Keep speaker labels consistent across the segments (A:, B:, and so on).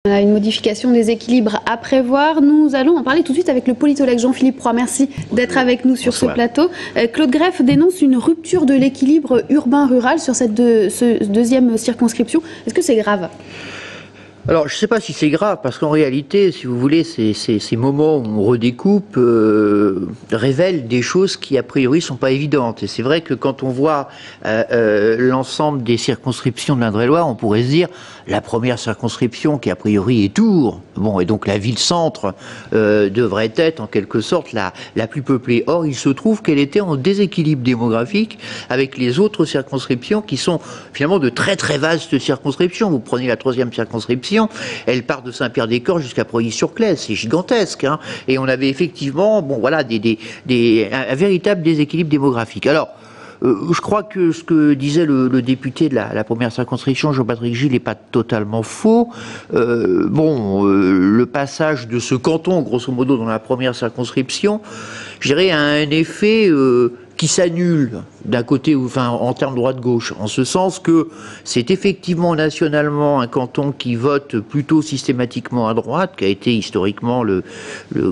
A: Une modification des équilibres à prévoir. Nous allons en parler tout de suite avec le politologue Jean-Philippe Roy. Merci d'être avec nous sur ce plateau. Claude Greff dénonce une rupture de l'équilibre urbain-rural sur cette deuxième circonscription. Est-ce que c'est grave ?
B: Alors, je ne sais pas si c'est grave, parce qu'en réalité, si vous voulez, ces moments où on redécoupe révèlent des choses qui, a priori, ne sont pas évidentes. Et c'est vrai que quand on voit l'ensemble des circonscriptions de l'Indre-et-Loire, on pourrait se dire, la première circonscription, qui a priori est Tours, bon, et donc la ville-centre devrait être, en quelque sorte, la plus peuplée. Or, il se trouve qu'elle était en déséquilibre démographique avec les autres circonscriptions qui sont, finalement, de très très vastes circonscriptions. Vous prenez la troisième circonscription, elle part de Saint-Pierre-des-Corps jusqu'à Preuilly-sur-Claise, c'est gigantesque, hein. Et on avait effectivement, bon voilà, un véritable déséquilibre démographique. Alors, je crois que ce que disait le député de la première circonscription, Jean-Patrick Gille, n'est pas totalement faux. Le passage de ce canton, grosso modo, dans la première circonscription, je dirais, a un effet qui s'annule d'un côté, enfin en termes droite-gauche, en ce sens que c'est effectivement nationalement un canton qui vote plutôt systématiquement à droite, qui a été historiquement le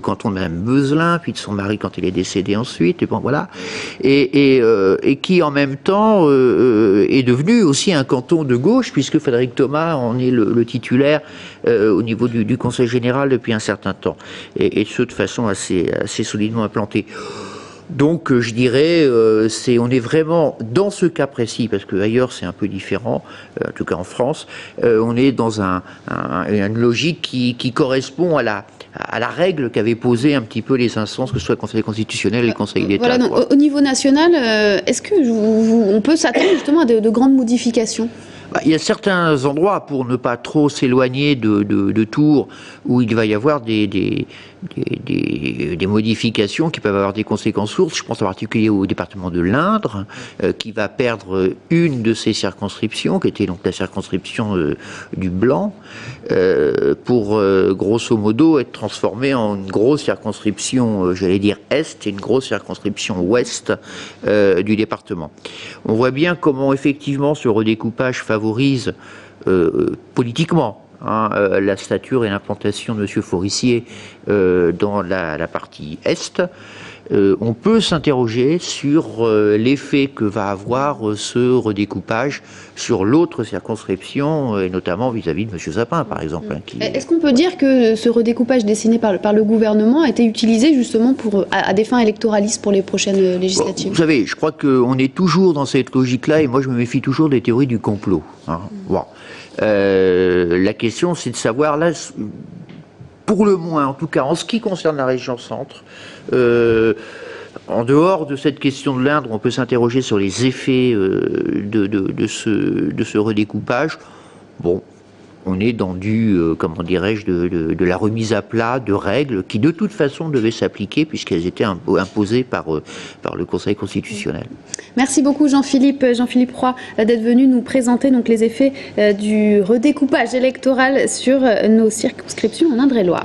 B: canton de Mme Beuzelin, puis de son mari quand il est décédé ensuite, et bon voilà, et qui en même temps est devenu aussi un canton de gauche, puisque Frédéric Thomas en est le titulaire au niveau du Conseil général depuis un certain temps, et ce de façon assez solidement implantée. Donc je dirais, on est vraiment dans ce cas précis, parce que ailleurs c'est un peu différent, en tout cas en France, on est dans une logique qui correspond à la règle qu'avaient posée un petit peu les instances, que ce soit le Conseil constitutionnel et le Conseil d'État.
A: Voilà, donc, au niveau national, est-ce qu'on peut s'attendre justement à de grandes modifications ?
B: Il y a certains endroits, pour ne pas trop s'éloigner de Tours, où il va y avoir des modifications qui peuvent avoir des conséquences lourdes. Je pense en particulier au département de l'Indre, qui va perdre une de ses circonscriptions, qui était donc la circonscription du Blanc, pour grosso modo être transformée en une grosse circonscription, j'allais dire Est, et une grosse circonscription Ouest du département. On voit bien comment effectivement ce redécoupage favorise politiquement la stature et l'implantation de M. Forissier dans la partie Est. On peut s'interroger sur l'effet que va avoir ce redécoupage sur l'autre circonscription, et notamment vis-à-vis de M. Sapin, par exemple.
A: Est-ce qu'on peut dire que ce redécoupage dessiné par le gouvernement a été utilisé justement à des fins électoralistes pour les prochaines législatives ?
B: Vous savez, je crois qu'on est toujours dans cette logique-là, et moi je me méfie toujours des théories du complot. Bon. La question, c'est de savoir, là, pour le moins, en tout cas en ce qui concerne la région centre, en dehors de cette question de l'Indre, on peut s'interroger sur les effets de ce redécoupage. Bon, on est dans comment dirais-je, de la remise à plat de règles qui de toute façon devaient s'appliquer puisqu'elles étaient imposées par le Conseil constitutionnel.
A: Merci beaucoup Jean-Philippe Roy d'être venu nous présenter donc les effets du redécoupage électoral sur nos circonscriptions en Indre-et-Loire.